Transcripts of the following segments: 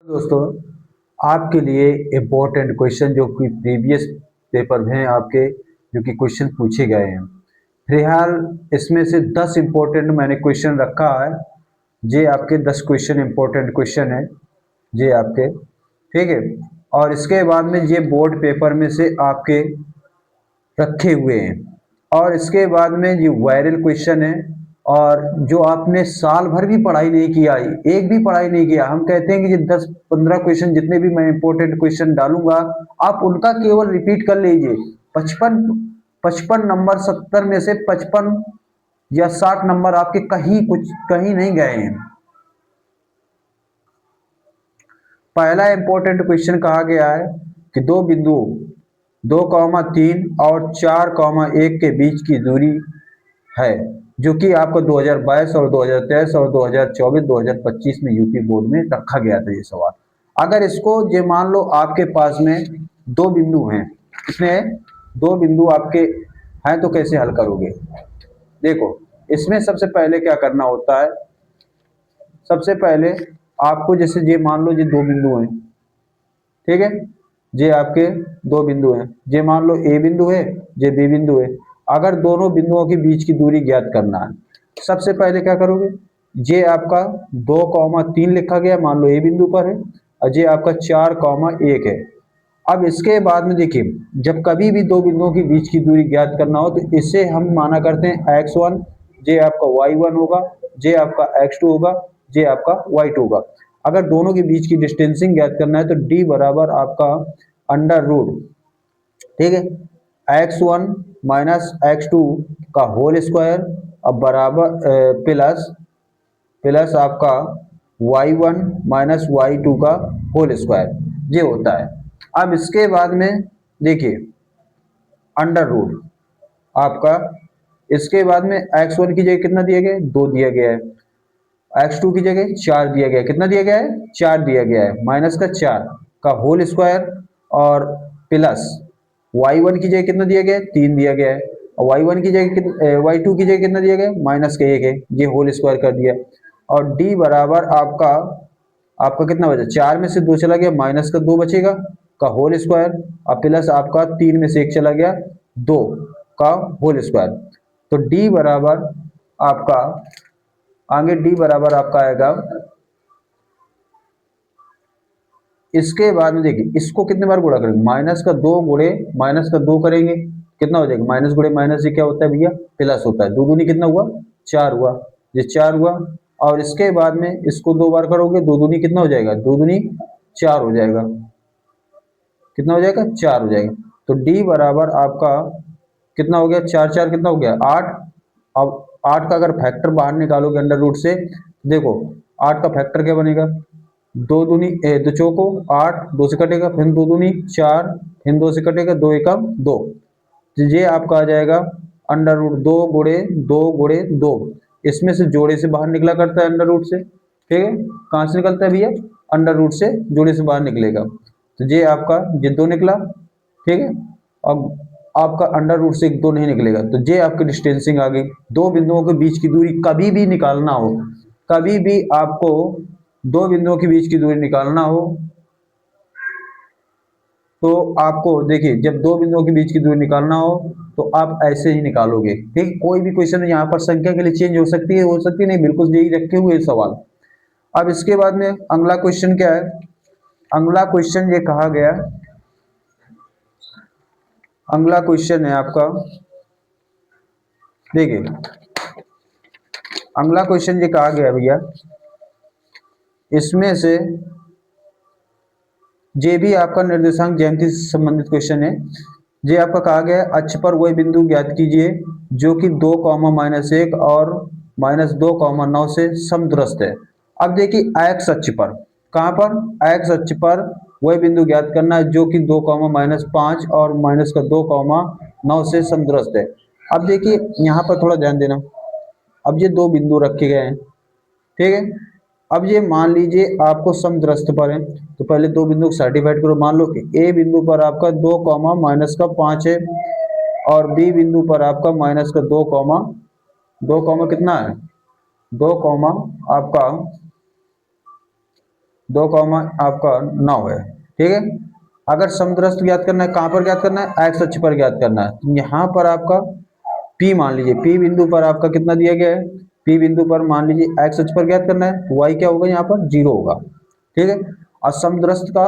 दोस्तों, आपके लिए इम्पोर्टेंट क्वेश्चन जो कि प्रीवियस पेपर में हैं आपके, जो कि क्वेश्चन पूछे गए हैं। फिलहाल इसमें से 10 इम्पोर्टेंट मैंने क्वेश्चन रखा है। ये आपके 10 क्वेश्चन इम्पोर्टेंट क्वेश्चन है, ये आपके, ठीक है। और इसके बाद में ये बोर्ड पेपर में से आपके रखे हुए हैं। और इसके बाद में ये वायरल क्वेश्चन है, और जो आपने साल भर भी पढ़ाई नहीं किया, एक भी पढ़ाई नहीं किया, हम कहते हैं कि ये 10-15 क्वेश्चन जितने भी मैं इंपॉर्टेंट क्वेश्चन डालूंगा, आप उनका केवल रिपीट कर लीजिए। 55 55 नंबर 70 में से 55 या 60 नंबर आपके कहीं नहीं गए हैं। पहला इंपॉर्टेंट क्वेश्चन कहा गया है कि दो बिंदुओं 2,3 और 4,1 के बीच की दूरी है, जो कि आपको 2022 और 2023 और 2024 2025 में यूपी बोर्ड में रखा गया था ये सवाल। अगर इसको ये मान लो आपके पास में दो बिंदु हैं, इसमें दो बिंदु आपके हैं, तो कैसे हल करोगे? देखो, इसमें सबसे पहले क्या करना होता है, सबसे पहले आपको जैसे ये मान लो ये दो बिंदु हैं, ठीक है। ये आपके दो बिंदु हैं, ये मान लो ए बिंदु है, ये बी बिंदु है। अगर दोनों बिंदुओं के बीच की दूरी ज्ञात करना है, सबसे पहले क्या करोगे, ये आपका 2,3 लिखा गया, मान लो ए बिंदु पर है, और ये आपका 4,1 है। अब इसके बाद में देखिए, जब कभी भी दो बिंदुओं के बीच की दूरी ज्ञात करना हो, तो इसे हम माना करते हैं x1, ये आपका y1 होगा, ये आपका x2 होगा, ये आपका y2 होगा। अगर दोनों के बीच की डिस्टेंसिंग ज्ञात करना है, तो d बराबर आपका अंडर रूट, ठीक है, x1 माइनस x2 का होल स्क्वायर, अब बराबर प्लस प्लस आपका y1 माइनस y2 का होल स्क्वायर, ये होता है। अब इसके बाद में देखिए, अंडर रूट आपका, इसके बाद में x1 की जगह कितना दिया गया है, 2 दिया गया है, x2 की जगह 4 दिया गया है, कितना दिया गया है, 4 दिया गया है, माइनस का 4 का होल स्क्वायर, और प्लस y1 की जगह कितना दिया गया है, 3 दिया गया है, और y1 की जगह y2 की जगह कितना दिया गया है, माइनस का 1 है, ये होल स्क्वायर कर दिया। और d बराबर आपका आपका कितना बचा, 4 में से 2 चला गया, माइनस का 2 बचेगा का होल स्क्वायर, और प्लस आपका 3 में से 1 चला गया, 2 का होल स्क्वायर। तो d बराबर आपका आगे d बराबर आपका आएगा, इसके बाद में देखिए इसको कितने बार गुणा करेंगे, माइनस का 2 गुणे माइनस का 2 करेंगे, कितना हो जाएगा, माइनस गुणे माइनस से क्या होता है भैया, प्लस होता है। दो दूनी कितना हुआ, 4 हुआ, ये 4 हुआ। और इसके बाद में इसको 2 बार करोगे, दो दूनी कितना हो जाएगा, दो दूनी 4 हो जाएगा, कितना हो जाएगा, 4 हो जाएगा। तो d बराबर आपका कितना हो गया, 4 4 कितना हो गया, 8। अब 8 का अगर फैक्टर बाहर निकालोगे अंडर रूट से, देखो 8 का फैक्टर क्या बनेगा, दो दूनी दो चौको 8, 2 से कटेगा, फिर दो दूनी 4, फिर 2 से कटेगा, 2 एकम 2, तो ये आपका आ जाएगा अंडर रूट 2 गुणे 2 गुणे 2। इसमें से जोड़े से बाहर निकला करता है अंडर रूट से, ठीक है, कहाँ से निकलता है भैया, अंडर रूट से जोड़े से बाहर निकलेगा, तो ये आपका ये 2 निकला, ठीक है। अब आपका अंडर रूट से 2 नहीं निकलेगा, तो ये आपकी डिस्टेंसिंग आ गई। दो बिंदुओं के बीच की दूरी कभी भी निकालना हो, कभी भी आपको दो बिंदुओं के बीच की दूरी निकालना हो, तो आपको देखिए, जब दो बिंदुओं के बीच की दूरी निकालना हो, तो आप ऐसे ही निकालोगे, ठीक। कोई भी क्वेश्चन यहाँ पर संख्या के लिए चेंज हो सकती है नहीं, बिल्कुल यही रखे हुए सवाल। अब इसके बाद में अगला क्वेश्चन क्या है, अगला क्वेश्चन ये कहा गया, अगला क्वेश्चन है आपका, देखिए अगला क्वेश्चन ये कहा गया भैया, इसमें से ये भी आपका निर्देशांक ज्यामिति से संबंधित क्वेश्चन है। ये आपका कहा गया है, अक्ष पर वही बिंदु ज्ञात कीजिए जो कि 2, -1 और -2, 9 से समदूरस्थ है। अब देखिए x अक्ष पर, कहाँ पर, x अक्ष पर वही बिंदु ज्ञात करना है जो कि 2, -5 और -2, 9 से समदूरस्थ है। अब देखिए यहाँ पर थोड़ा ध्यान देना, अब ये दो बिंदु रखे गए हैं, ठीक है। अब ये मान लीजिए आपको समदृष्ट पर है, तो पहले दो बिंदु को सर्टिफाइड करो। मान लो कि ए बिंदु पर आपका 2, -5 है, और बी बिंदु पर आपका -2, 2, कितना है, 2, आपका 2 कॉमा आपका 9 है, ठीक है। अगर समदृष्ट ज्ञात करना है, कहाँ पर ज्ञात करना है, एक्स अक्ष पर ज्ञात करना है। तो यहाँ पर आपका P मान लीजिए, P बिंदु पर आपका कितना दिया गया है, P बिंदु पर मान लीजिए एक्स अक्ष पर ज्ञात करना है, तो y क्या होगा, यहाँ पर 0 होगा, ठीक है। और समदृष्ट का,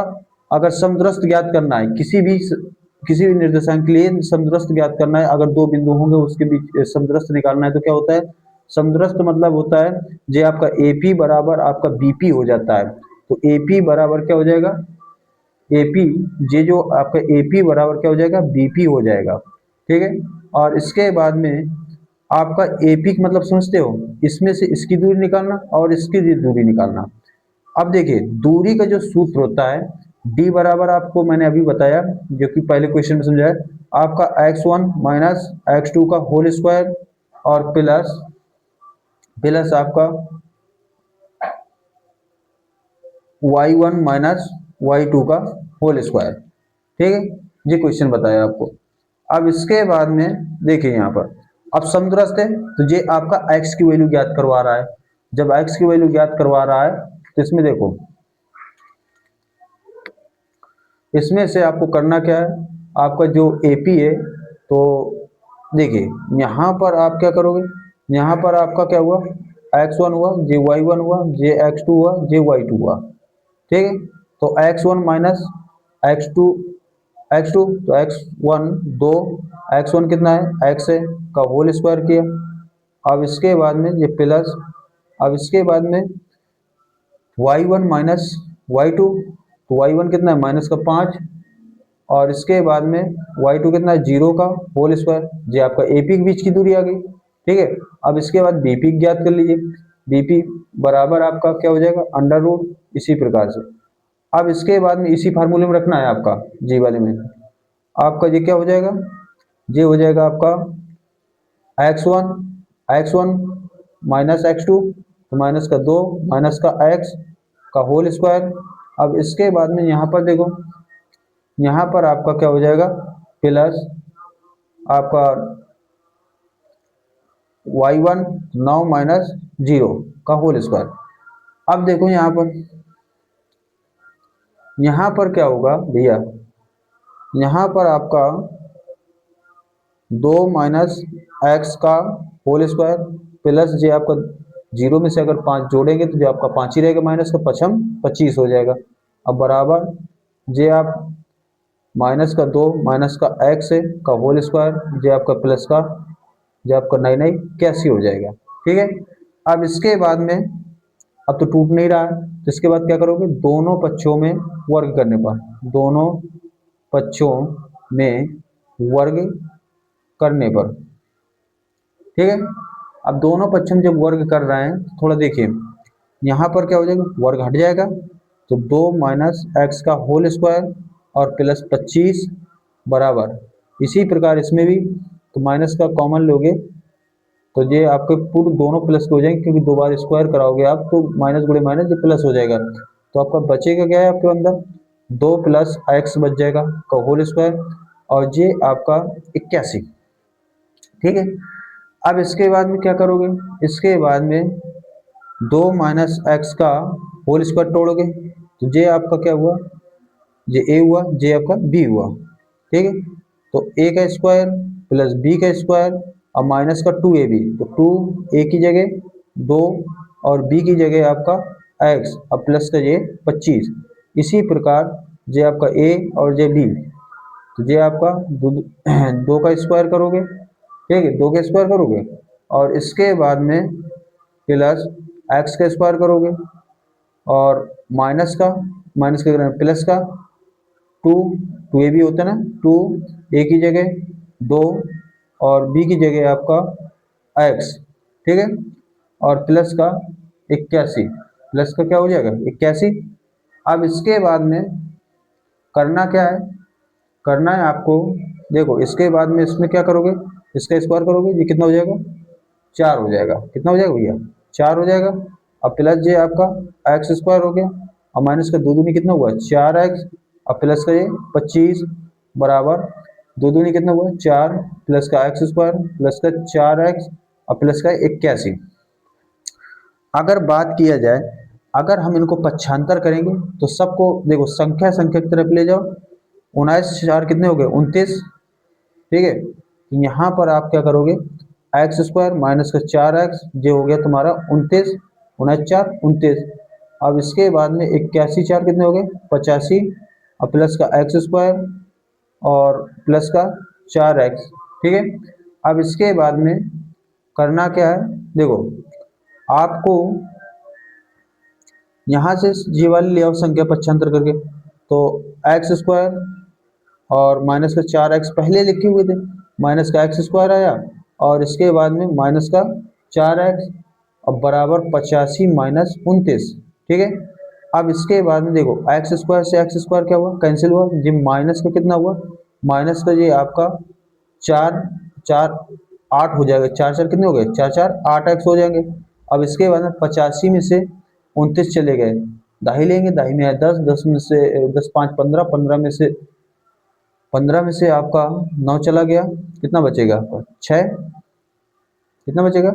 अगर समदृष्ट ज्ञात करना है किसी भी निर्देशांक के लिए समदृष्ट ज्ञात करना है, अगर दो बिंदु होंगे उसके बीच समदृष्ट निकालना है, तो क्या होता है, समदृष्ट मतलब होता है जे आपका AP बराबर आपका BP हो जाता है। तो AP बराबर क्या हो जाएगा, AP, ये जो आपका AP बराबर क्या हो जाएगा, BP हो जाएगा, ठीक है। और इसके बाद में आपका AP का मतलब समझते हो, इसमें से इसकी दूरी निकालना और इसकी दूरी निकालना। अब देखिए दूरी का जो सूत्र होता है, D बराबर आपको मैंने अभी बताया, जो कि पहले क्वेश्चन में समझाया, आपका x1 माइनस x2 का होल स्क्वायर और प्लस प्लस आपका y1 माइनस y2 का होल स्क्वायर, ठीक है। ये क्वेश्चन बताया आपको। अब इसके बाद में देखिए यहाँ पर, अब समदृष्ट है तो ये आपका x की वैल्यू ज्ञात करवा रहा है। जब x की वैल्यू ज्ञात करवा रहा है तो इसमें देखो, इसमें से आपको करना क्या है, आपका जो AP है, तो देखिए यहाँ पर आप क्या करोगे, यहाँ पर आपका क्या हुआ, x1 हुआ, जे y1 हुआ, जे x2 हुआ, जे y2 हुआ, ठीक है। तो x1 माइनस x2 तो x1 2, x1 कितना है, x है का होल स्क्वायर किया। अब इसके बाद में ये प्लस, अब इसके बाद में y1 माइनस y2, तो y1 कितना है, माइनस का 5, और इसके बाद में y2 कितना है, 0 का होल स्क्वायर, ये आपका AP के बीच की दूरी आ गई, ठीक है। अब इसके बाद BP ज्ञात कर लीजिए, BP बराबर आपका क्या हो जाएगा, अंडर रूट, इसी प्रकार से। अब इसके बाद में इसी फार्मूले में रखना है आपका, जी वाले में आपका ये क्या हो जाएगा, ये हो जाएगा आपका x1 माइनस x2, तो माइनस का 2 माइनस का x का होल स्क्वायर। अब इसके बाद में यहाँ पर देखो, यहाँ पर आपका क्या हो जाएगा, प्लस आपका y1 9 माइनस 0 का होल स्क्वायर। अब देखो यहाँ पर क्या होगा भैया, यहाँ पर आपका 2 माइनस एक्स का होल स्क्वायर प्लस जो आपका 0 में से अगर 5 जोड़ेंगे तो जो आपका 5 ही रहेगा, माइनस का 5 25 हो जाएगा। अब बराबर जे आप माइनस का 2 माइनस का एक्स है का होल स्क्वायर, जो आपका प्लस का जो आपका 9 कैसी हो जाएगा, ठीक है। अब इसके बाद में, अब तो टूट नहीं रहा है, तो इसके बाद क्या करोगे, दोनों पक्षों में वर्ग करने पर, दोनों पक्षों में वर्ग करने पर, ठीक है। अब दोनों पक्ष में जब वर्ग कर रहे हैं तो थोड़ा देखिए, यहाँ पर क्या हो जाएगा, वर्ग हट जाएगा, तो 2 माइनस एक्स का होल स्क्वायर और प्लस 25 बराबर, इसी प्रकार इसमें भी, तो माइनस का कॉमन लोगे तो ये आपके पूरे दोनों प्लस के हो जाएंगे, क्योंकि दो बार स्क्वायर कराओगे आप तो माइनस गुणे माइनस ये प्लस हो जाएगा। तो आपका बचेगा क्या है आपके अंदर, 2 प्लस एक्स बच जाएगा का होल स्क्वायर, और ये आपका 81, ठीक है। अब इसके बाद में क्या करोगे, इसके बाद में 2 माइनस एक्स का होल स्क्वायर तोड़ोगे, तो ये आपका क्या हुआ, ये A हुआ, ये आपका B हुआ, ठीक है। तो A का स्क्वायर प्लस B का स्क्वायर और माइनस का 2AB, तो 2 A की जगह 2 और B की जगह आपका x और प्लस का ये 25, इसी प्रकार ये आपका A और ये B, तो ये आपका 2 का स्क्वायर करोगे, ठीक है, 2 का स्क्वायर करोगे, और इसके बाद में प्लस एक्स का स्क्वायर करोगे, और माइनस का करें प्लस का 2, 2 भी होता है ना, 2 A की जगह 2 और B की जगह आपका x, ठीक है, और प्लस का 81, प्लस का क्या हो जाएगा 81। अब इसके बाद में करना क्या है, करना है आपको, देखो इसके बाद में इसमें क्या करोगे, इसका स्क्वायर करोगे, ये कितना हो जाएगा 4 हो जाएगा, कितना हो जाएगा भैया 4 हो जाएगा। अब प्लस जे आपका एक्स स्क्वायर हो गया, और माइनस का 2 दूनी कितना हुआ 4x, और प्लस का ये 25 बराबर 2 दूनी कितना हुआ 4 प्लस का एक्स स्क्वायर प्लस का 4x और प्लस का 81। अगर बात किया जाए अगर हम इनको पक्षांतर करेंगे तो सबको देखो संख्या संख्या की तरफ ले जाओ, 19 4 कितने हो गए 29, ठीक है। यहाँ पर आप क्या करोगे, एक्स स्क्वायर माइनस का 4x, ये हो गया तुम्हारा 29, 19 4 29। अब इसके बाद में 81 4 कितने हो गए 85, और प्लस का एक्स स्क्वायर और प्लस का 4x, ठीक है। अब इसके बाद में करना क्या है, देखो आपको यहाँ से ये वाली ले आओ संख्या पक्षांतर करके, तो एक्स स्क्वायर और माइनस का 4x पहले लिखे हुए थे, माइनस का एक्स स्क्वायर आया और इसके बाद में माइनस का 4x और बराबर 85 माइनस 29, ठीक है। अब इसके बाद में देखो एक्स स्क्वायर से एक्स स्क्वायर क्या हुआ, कैंसिल हुआ, ये माइनस का कितना हुआ, माइनस का ये आपका 4 4 8 हो जाएगा, 4 4 कितने हो गए 4 4 8x हो जाएंगे। अब इसके बाद में 85 में से 29 चले गए, दाही लेंगे, दाही में है 10, 10 में से 10 5 15, 15 में से आपका 9 चला गया, कितना बचेगा आपका 6, कितना बचेगा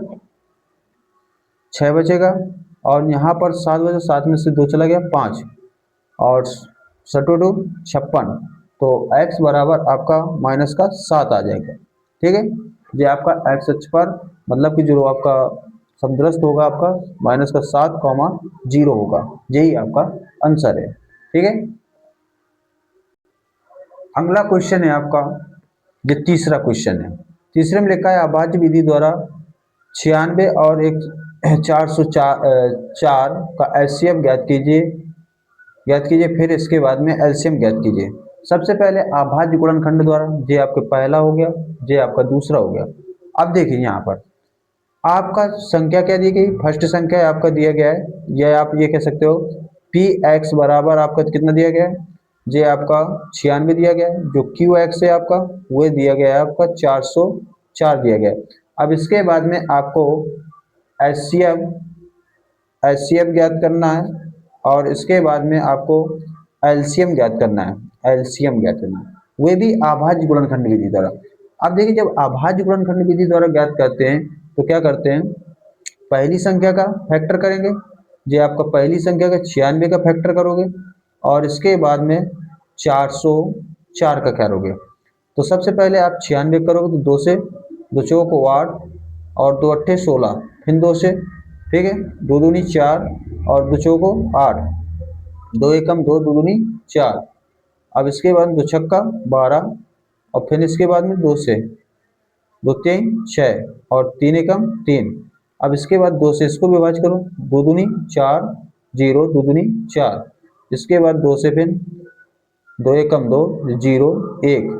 6 बचेगा। और यहाँ पर 7 बचे, 7 में से 2 चला गया 5, और 7 56, तो x बराबर आपका माइनस का 7 आ जाएगा, ठीक है। ये आपका x अक्ष पर मतलब कि जो आपका समदृष्ट होगा आपका माइनस का 7,0 होगा, यही आपका आंसर है, ठीक है। अगला क्वेश्चन है आपका, ये तीसरा क्वेश्चन है। तीसरे में लिखा है अभाज्य विधि द्वारा 96 और एक 404 का एलसीएम ज्ञात कीजिए, फिर इसके बाद में एलसीएम ज्ञात कीजिए। सबसे पहले अभाज्य गुणनखंड द्वारा, ये आपका पहला हो गया, ये आपका दूसरा हो गया। अब देखिए यहाँ पर आपका संख्या क्या दी गई, फर्स्ट संख्या आपका दिया गया है, या आप ये कह सकते हो पी एक्स बराबर आपका कितना दिया गया है, ये आपका 96 दिया गया है, जो क्यू एक्स है आपका वो दिया गया है आपका 404 दिया गया है। अब इसके बाद में आपको एचसीएफ ज्ञात करना है, और इसके बाद में आपको एलसीएम ज्ञात करना है, एलसीएम ज्ञात करना है, वे भी अभाज्य गुणनखंड विधि द्वारा। अब देखिए जब अभाज्य गुणनखंड विधि द्वारा ज्ञात करते हैं तो क्या करते हैं, पहली संख्या का फैक्टर करेंगे, जो आपका पहली संख्या का 96 का फैक्टर करोगे, और इसके बाद में 404 का करोगे। तो सबसे पहले आप 96 करोगे तो 2 से, 2 चौको 8 और 2 अट्ठे 16, फिर 2 से, ठीक है, 2 दूनी 4 और 2 चौको 8, 2 एकम 2, 2 दूनी 4। अब इसके बाद 2 छक्का 12, और फिर इसके बाद में 2 से, 2 3 6 और 3 एकम 3। अब इसके बाद 2 से इसको विभाजित करो, 2 दूनी 4 0, 2 दूनी 4। इसके बाद 2 से फिर 2 एकम 2 0 1,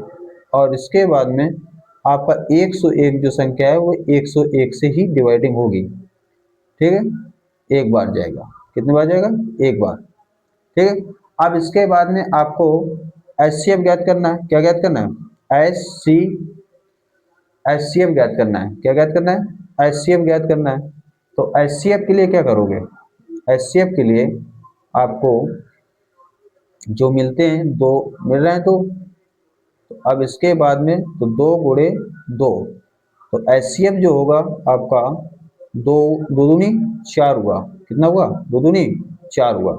और इसके बाद में आपका 101 जो संख्या है वो 101 से ही डिवाइडिंग होगी, ठीक है, एक बार जाएगा, कितने बार जाएगा एक बार, ठीक है। अब इसके बाद में आपको एचसीएफ ज्ञात करना है, क्या ज्ञात करना है, एचसीएफ ज्ञात करना है, क्या ज्ञात करना है, एचसीएफ ज्ञात करना है। तो एचसीएफ के लिए क्या करोगे, एचसीएफ के लिए आपको जो मिलते हैं, 2 मिल रहे हैं, तो अब इसके बाद में तो 2 गुणे 2, तो एचसीएफ जो होगा आपका 2 2 दूनी 4 हुआ, कितना हुआ 2 दूनी 4 हुआ।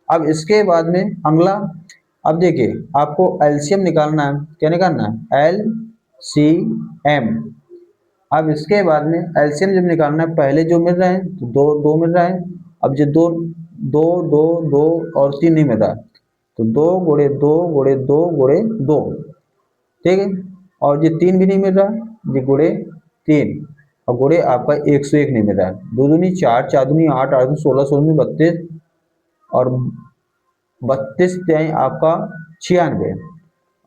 अब इसके बाद में अगला, अब देखिए आपको एलसीएम निकालना है, क्या निकालना है, एलसीएम। अब इसके बाद में एलसीएम जब निकालना है, पहले जो मिल रहे हैं तो 2 2 मिल रहा है, अब जो 2 2 2 2 और 3 नहीं मिल रहा है, तो 2 गुणे 2 गुणे 2 गुणे 2, ठीक है। और ये 3 भी नहीं मिल रहा, ये गुणे 3, और गुणे आपका 101 नहीं मिल रहा है, 2 दूनी 4 4 दूनी 8 8 दूनी 16 16 दूनी 32, और 32 त्याई आपका 96,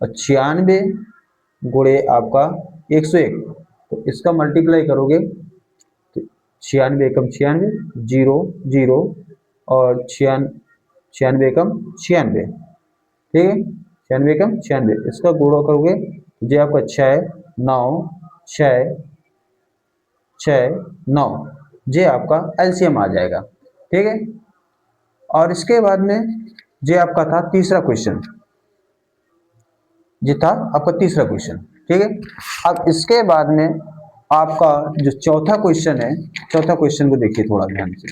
और 96 गुणे आपका 101, तो इसका मल्टीप्लाई करोगे तो 96 एकम 96 0 0, और 96 एकम 96, ठीक है, 96 एकम 96, इसका गुणा करोगे जो आपका 6 9 6 6 9, ये आपका एलसीएम आ जाएगा, ठीक है। और इसके बाद में ये आपका था तीसरा क्वेश्चन, ये था आपका तीसरा क्वेश्चन, ठीक है। अब इसके बाद में आपका जो चौथा क्वेश्चन है, चौथा क्वेश्चन को देखिए थोड़ा ध्यान से।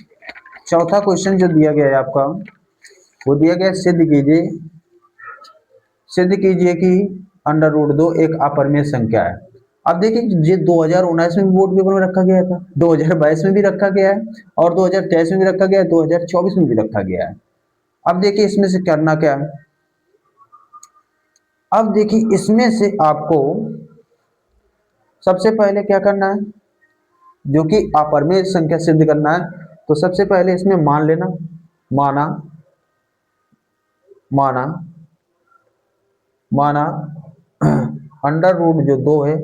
चौथा क्वेश्चन जो दिया गया है आपका, वो दिया गया है, सिद्ध कीजिए कि अंडर रूट 2 एक अपरिमेय संख्या है। अब देखिए, ये 2019 में भी बोर्ड पेपर में रखा गया था, 2022 में भी रखा गया है, और 2023 में भी रखा गया है, 2024 में भी रखा गया है। अब देखिए इसमें से करना क्या है। अब देखिए इसमें से आपको सबसे पहले क्या करना है, जो कि अपरिमेय संख्या सिद्ध करना है। तो सबसे पहले इसमें मान लेना, माना माना माना अंडर रूट जो 2 है,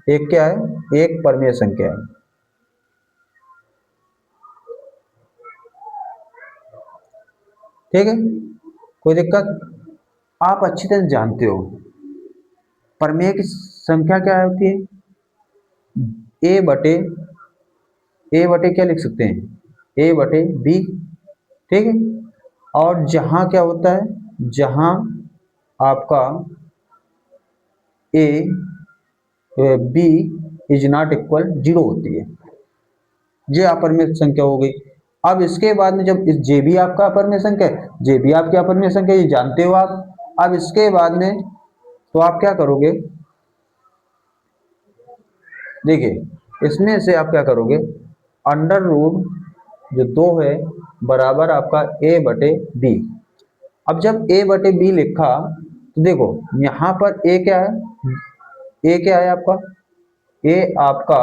एक क्या है, एक परिमेय संख्या है। ठीक है, कोई दिक्कत? आप अच्छी तरह जानते हो परिमेय की संख्या क्या होती है, ए बटे, क्या लिख सकते हैं, ए बटे बी। ठीक है, और जहां क्या होता है, जहां आपका A B is not equal 0 होती है, ये अपरिमेय संख्या हो गई। अब इसके बाद में जब इस जे भी आपका अपरिमेय संख्या है, जे भी आपकी अपरिमेय संख्या, ये जानते हो आप। अब इसके बाद में तो आप क्या करोगे, देखिए इसमें से आप क्या करोगे, अंडर रूट जो 2 है बराबर आपका ए बटे बी। अब जब ए बटे बी लिखा, तो देखो यहां पर ए क्या है, ए क्या है आपका, ए आपका,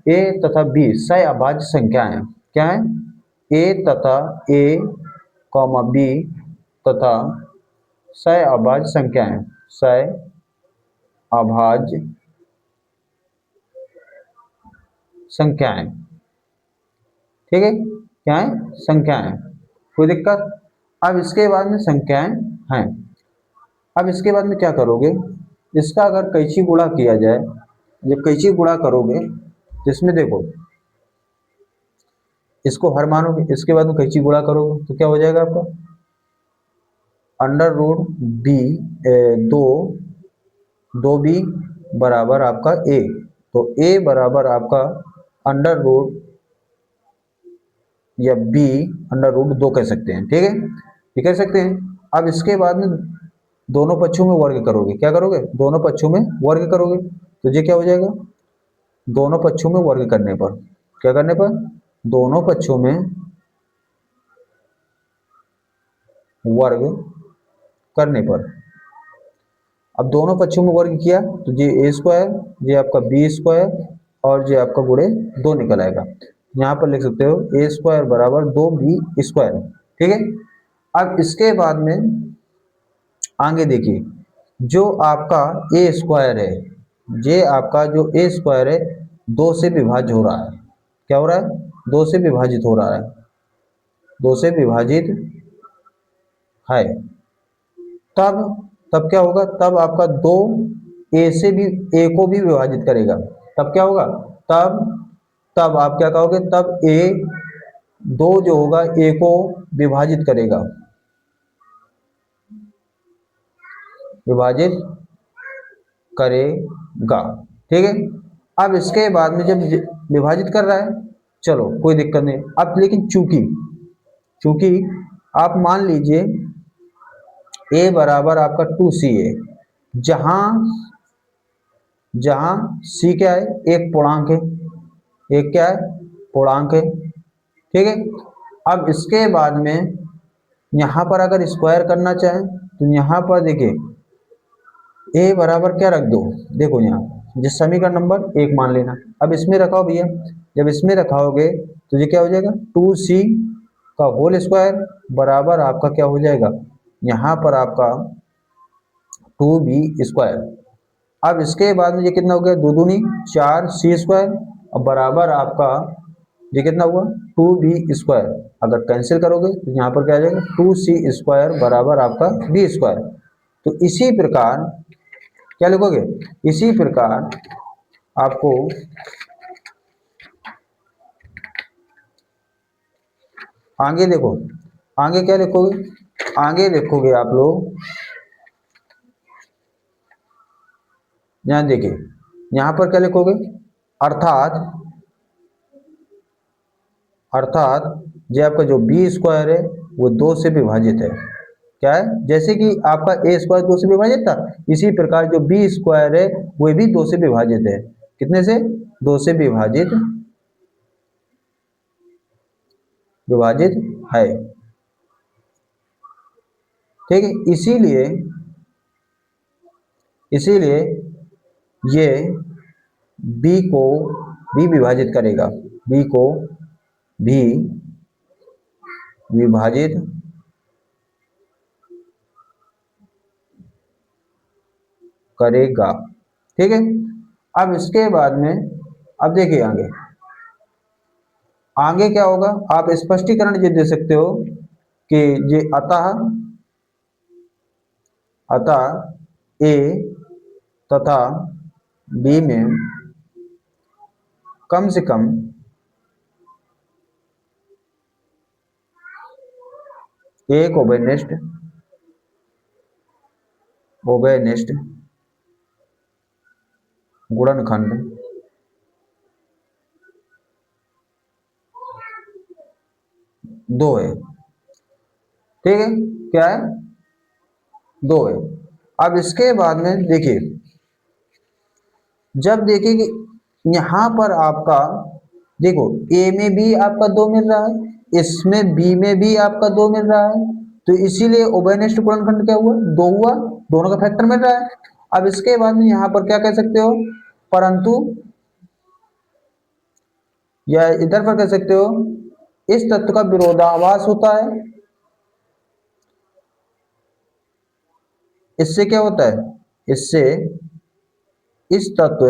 ए तथा बी सह अभाज्य संख्या है। क्या है, ए तथा ए कॉमा बी तथा सह अभाज्य संख्या है, सह अभाज्य संख्याएं। ठीक है, क्या है, संख्याएं, कोई दिक्कत? अब इसके बाद में संख्याएं हैं। अब इसके बाद में क्या करोगे, इसका अगर कैंची गुणा किया जाए, जब कैंची गुणा करोगे जिसमें देखो इसको हर मानोगे, इसके बाद में कैंची गुणा करोगे तो क्या हो जाएगा आपका, अंडर रूट बी, दो, बी बराबर आपका ए। तो ए बराबर आपका अंडर रूट या बी अंडर रूट 2 कह सकते हैं। ठीक है, ये कह सकते हैं। अब इसके बाद में दोनों पक्षों में वर्ग करोगे, क्या करोगे, दोनों पक्षों में वर्ग करोगे, तो ये क्या हो जाएगा, दोनों पक्षों में वर्ग करने पर, क्या करने पर, दोनों पक्षों में वर्ग करने पर। अब दोनों पक्षों में वर्ग किया तो ये ए स्क्वायर, ये आपका बी स्क्वायर, और ये आपका गुणे 2 निकल आएगा। यहाँ पर लिख सकते हो ए स्क्वायर बराबर 2b स्क्वायर। ठीक है, अब इसके बाद में आगे देखिए, जो आपका ए स्क्वायर है, ये आपका जो ए स्क्वायर है 2 से विभाज्य हो रहा है। क्या हो रहा है, 2 से विभाजित हो रहा है, 2 से विभाजित है। तब तब क्या होगा, तब आपका 2 ए से भी, ए को भी विभाजित करेगा, तब क्या होगा, तब तब आप क्या कहोगे, तब ए 2 जो होगा ए को विभाजित करेगा, विभाजित करेगा। ठीक है, अब इसके बाद में जब विभाजित कर रहा है, चलो कोई दिक्कत नहीं। अब लेकिन चूंकि चूंकि आप मान लीजिए ए बराबर आपका 2c है, जहां जहां c क्या है, एक पूर्णांक है, एक क्या है, पूर्णांक है। ठीक है, अब इसके बाद में यहां पर अगर स्क्वायर करना चाहें तो यहां पर देखिए ए बराबर क्या रख दो, देखो यहाँ जिस समीकरण नंबर 1 मान लेना। अब इसमें रखाओ भैया, जब इसमें रखाओगे तो ये क्या हो जाएगा, 2c का होल स्क्वायर बराबर आपका क्या हो जाएगा, यहाँ पर आपका 2b स्क्वायर। अब इसके बाद में ये कितना हो गया, दो दूनी 4c स्क्वायर, और बराबर आपका ये कितना हुआ, 2b स्क्वायर। अगर कैंसिल करोगे तो यहाँ पर क्या आ जाएगा, 2c स्क्वायर बराबर आपका b स्क्वायर। तो इसी प्रकार क्या लिखोगे, इसी प्रकार आपको आगे देखो, आगे क्या लिखोगे, आगे लिखोगे आप लोग, यहां देखिए, यहां पर क्या लिखोगे, अर्थात अर्थात ये आपका जो बी स्क्वायर है वो 2 से विभाजित है। क्या है? जैसे कि आपका ए स्क्वायर 2 से विभाजित था, इसी प्रकार जो बी स्क्वायर है वो भी 2 से विभाजित है। कितने से? 2 से विभाजित विभाजित है। ठीक है, इसीलिए इसीलिए ये बी को भी विभाजित करेगा, बी को भी विभाजित करेगा। ठीक है, अब इसके बाद में अब देखिए आगे आगे क्या होगा, आप स्पष्टीकरण ये दे सकते हो कि ये अतः अतः ए तथा बी में कम से कम एक ओबेनिस्ट गुणनखंड दो है। ठीक है, क्या है? दो है। अब इसके बाद में देखिए, जब देखिए कि यहां पर आपका देखो ए में भी आपका 2 मिल रहा है, इसमें बी में भी आपका 2 मिल रहा है, तो इसीलिए उभयनिष्ठ गुणनखंड क्या हुआ? 2 हुआ, दोनों का फैक्टर मिल रहा है। अब इसके बाद में यहां पर क्या कह सकते हो, परंतु, या इधर पर कह सकते हो इस तत्व का विरोधाभास होता है। इससे क्या होता है? इससे इस तत्व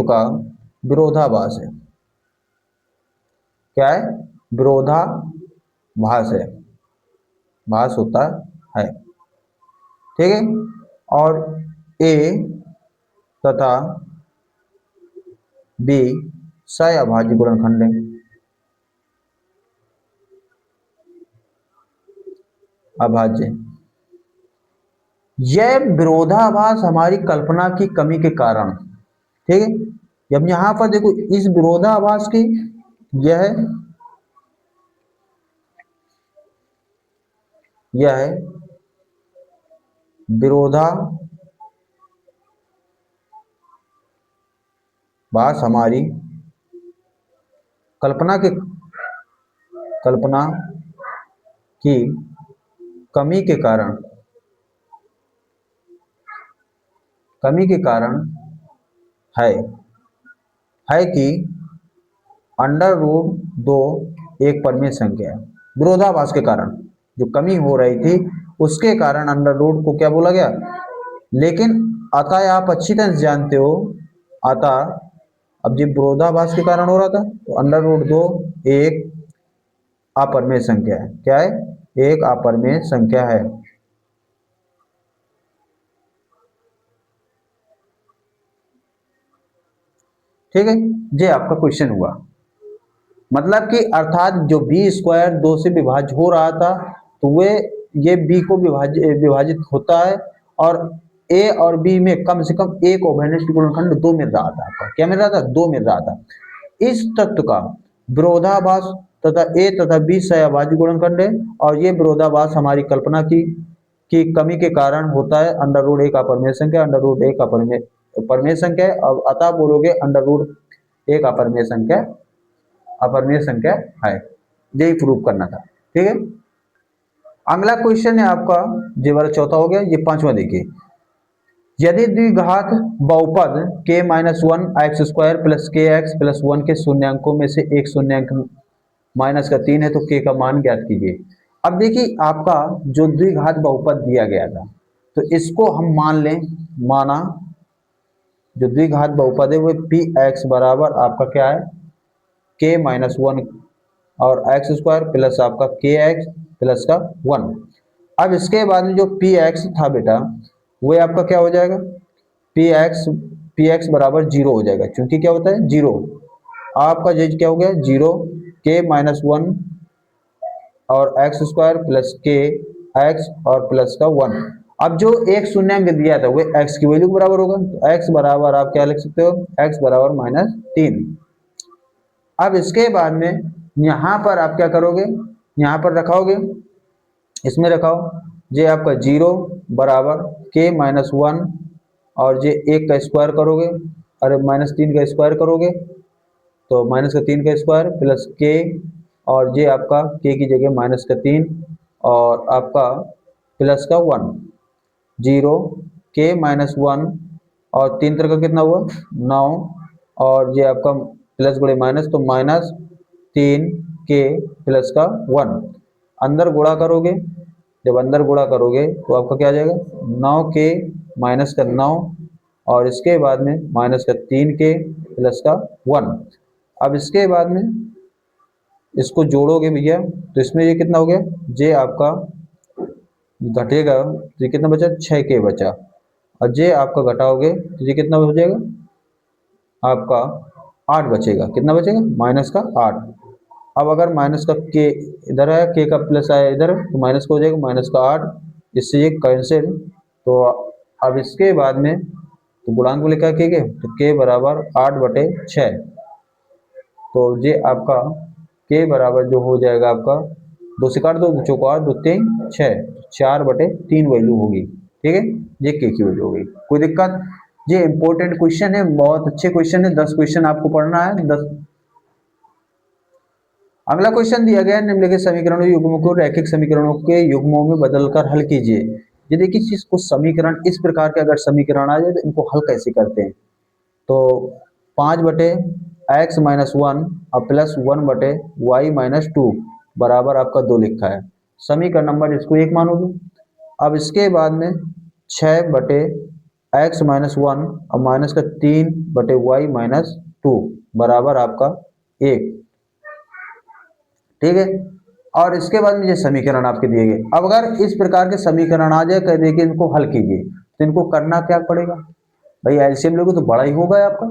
का विरोधाभास है। क्या है? विरोधाभास है, भास होता है। ठीक है, और ए तथा बी सह-अभाज्य गुणनखंड है। अभाज्य। यह विरोधाभास हमारी कल्पना की कमी के कारण, ठीक है, जब यहां पर देखो इस विरोधाभास की यह विरोधाभास हमारी कल्पना की कमी के कारण है कि अंडर रूट 2 एक परिमेय संख्या है। विरोधाभास के कारण जो कमी हो रही थी उसके कारण अंडर रूट को क्या बोला गया। लेकिन अतः आप अच्छी तरह से जानते हो, अतः अब जब विरोधाभास के कारण हो रहा था तो अंडर रूट 2 एक अपरिमेय संख्या है। क्या है? एक अपरिमेय संख्या है। ठीक है, ये आपका क्वेश्चन हुआ, मतलब कि अर्थात जो बी स्क्वायर 2 से विभाज्य हो रहा था तो वे ये बी को विभाजित होता है, और ए और बी में कम से कम एक उभयनिष्ठ गुणनखंड 2 मिल रहा था। आपका क्या मिल रहा था? 2 मिल रहा था। इस तत्व का विरोधाभास तथा ए तथा बी सह-अभाज्य गुणनखंड है, और ये विरोधाभास हमारी कल्पना की कमी के कारण होता है। अंडर रूट एक अपरिमेय संख्या, अंडर रूट एक अपरिमेय संख्या है। अब अतः बोलोगे अंडर रूट एक अपरिमेय संख्या है। यही प्रूव करना था। ठीक है, अगला क्वेश्चन है आपका, ये वाला चौथा हो गया, ये पांचवा देखिए। यदि द्विघात बहुपद k-1 एक्स स्क्वायर प्लस के एक्स प्लस 1 के शून्यांकों में से एक शून्यांक माइनस का 3 है तो k का मान ज्ञात कीजिए। अब देखिए आपका जो द्विघात बहुपद दिया गया था तो इसको हम माना जो द्विघात बहुपद है वो पी एक्स बराबर आपका क्या है? k-1 और एक्स स्क्वायर प्लस आपका के एक्स प्लस का 1। अब इसके बाद में जो पी एक्स था बेटा वो आपका क्या हो जाएगा? पी एक्स बराबर 0 हो जाएगा, क्योंकि क्या होता है? 0। आपका जो क्या हो गया? 0 k-1 और एक्स स्क्वायर प्लस के एक्स और प्लस का 1। अब जो एक शून्यांक दिया था वो x की वैल्यू के बराबर होगा, तो x बराबर आप क्या लिख सकते हो, x बराबर -3। अब इसके बाद में यहाँ पर आप क्या करोगे, यहाँ पर रखाओगे, इसमें रखाओ जे आपका 0 बराबर k -1 और जे 1 का स्क्वायर करोगे, अरे -3 का स्क्वायर करोगे तो -3 का स्क्वायर प्लस k और जे आपका k की जगह -3 और आपका प्लस का 1, 0 k -1 और 3 तरह का कितना हुआ 9 और ये आपका प्लस गुणे माइनस तो -3 k प्लस का 1, अंदर गुणा करोगे, जब अंदर गुणा करोगे तो आपका क्या आ जाएगा 9k माइनस का 9 और इसके बाद में -3k प्लस का 1। अब इसके बाद में इसको जोड़ोगे भैया तो इसमें ये कितना हो गया, जे आपका घटेगा तो ये कितना बचा 6k बचा और जे आपका घटाओगे तो ये कितना हो जाएगा आपका 8 बचेगा, कितना बचेगा माइनस का 8। अब अगर माइनस का के इधर है, के का प्लस आया इधर तो माइनस का हो जाएगा माइनस का 8, इससे ये कैंसिल। तो अब इसके बाद में तो गुणांक को लेकर के तो के बराबर 8/6, तो ये आपका के बराबर जो हो जाएगा आपका 2 से काट दो, 2 चौको 8, 2 3 6, 4/3 वैल्यू होगी, ठीक है, ये के की वैल्यू होगी। कोई दिक्कत, ये इंपॉर्टेंट क्वेश्चन है, बहुत अच्छे क्वेश्चन है, 10 क्वेश्चन आपको पढ़ना है 10। अगला क्वेश्चन दिया गया है निम्नलिखित समीकरणों युग्मों को रैखिक समीकरणों के युग्मों में बदलकर हल कीजिए। ये देखिए चीज कुछ समीकरण इस प्रकार के अगर समीकरण आ जाए तो इनको हल कैसे करते हैं, तो 5/x-1 और +1/y-2 बराबर आपका 2 लिखा है, समीकरण नंबर इसको 1 मानोगे। अब इसके बाद में 6/x-1 और -3/y-2 बराबर आपका 1, ठीक है। और इसके बाद में ये समीकरण आपके दिए गए, अब अगर इस प्रकार के समीकरण आ जाए कह दे कि इनको हल कीजिए तो इनको करना क्या पड़ेगा भाई, एलसीएम लोगे तो बड़ा ही होगा आपका,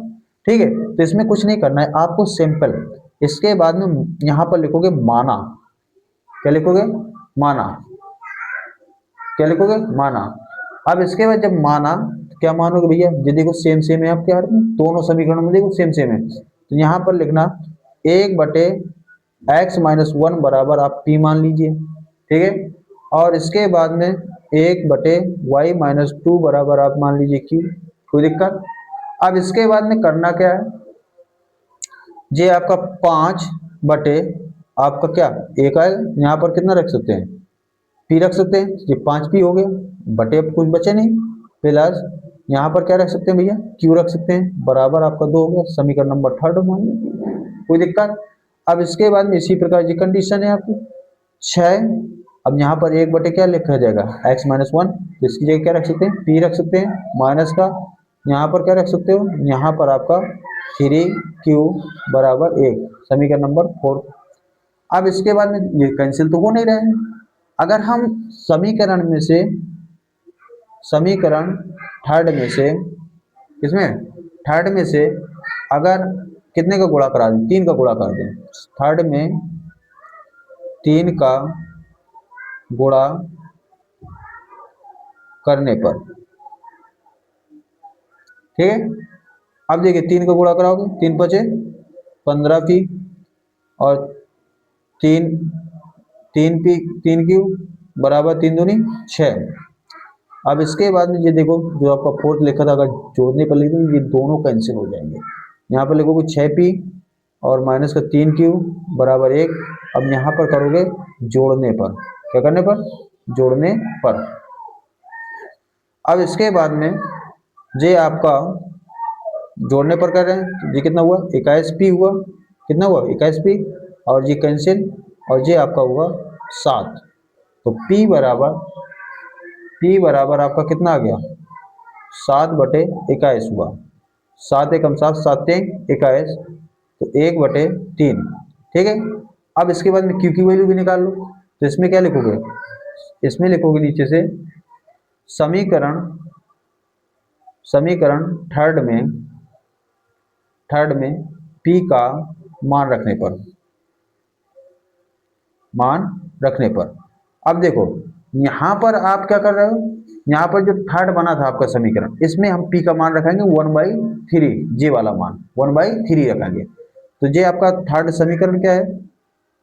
ठीक है। तो इसमें कुछ नहीं करना है आपको, सिंपल इसके बाद में यहाँ पर लिखोगे माना, क्या लिखोगे माना, क्या लिखोगे माना। अब इसके बाद जब माना तो क्या मानोगे भैया, ये देखो सेम सेम है आपके हाथ में, दोनों समीकरणों में देखो सेम सेम है, तो यहाँ पर लिखना 1/x-1 बराबर आप p मान लीजिए, ठीक है। और इसके बाद में 1/y-2 बराबर आप मान लीजिए q, कोई दिक्कत। अब इसके बाद में करना क्या है, ये आपका 5 बटे आपका क्या 1 आएगा, यहाँ पर कितना रख सकते हैं p रख सकते हैं, ये 5p हो गया, बटे अब कुछ बचे नहीं, प्लस यहाँ पर क्या रख सकते हैं भैया q रख सकते हैं, बराबर आपका 2 हो गया, समीकरण नंबर 3 मान लीजिए, कोई दिक्कत। अब इसके बाद में इसी प्रकार की कंडीशन है आपकी 6, अब यहाँ पर 1 बटे क्या लिखा जाएगा x-1, तो इसकी जगह क्या रख सकते हैं p रख सकते हैं, माइनस का यहाँ पर क्या रख सकते हो, यहाँ पर आपका 3q बराबर 1, समीकरण नंबर 4। अब इसके बाद में ये कैंसिल तो हो नहीं रहे हैं, अगर हम समीकरण में से समीकरण थर्ड में से इसमें थर्ड में से अगर कितने का गुणा करा दें, 3 का गुणा कर दें, थर्ड में 3 का गुणा करने पर, ठीक है। अब देखिए 3 का गुणा कराओगे 3 बचे 15p और 3 3p 3q बराबर 3 दूनी 6। अब इसके बाद में ये देखो जो आपका फोर्थ लिखा था, अगर जोड़ने पर लिख दो ये दोनों कैंसिल हो जाएंगे, यहाँ पर लिखोगे 6p और माइनस का 3q बराबर 1। अब यहाँ पर करोगे जोड़ने पर, क्या करने पर जोड़ने पर। अब इसके बाद में ये आपका जोड़ने पर कर रहे हैं तो ये कितना हुआ 21p हुआ, कितना हुआ 21p और ये कैंसिल और ये आपका हुआ 7, तो p बराबर आपका कितना आ गया 7/21 हुआ, 7 एकम 7 7 21, तो 1/3, ठीक है। अब इसके बाद में q की वैल्यू भी निकाल लो, तो इसमें क्या लिखोगे, इसमें लिखोगे नीचे से समीकरण समीकरण थर्ड में p का मान रखने पर अब देखो यहाँ पर आप क्या कर रहे हो, यहाँ पर जो थर्ड बना था आपका समीकरण, इसमें हम पी का मान रखेंगे 1/3, जे वाला मान 1/3 रखेंगे। तो ये आपका थर्ड समीकरण क्या है,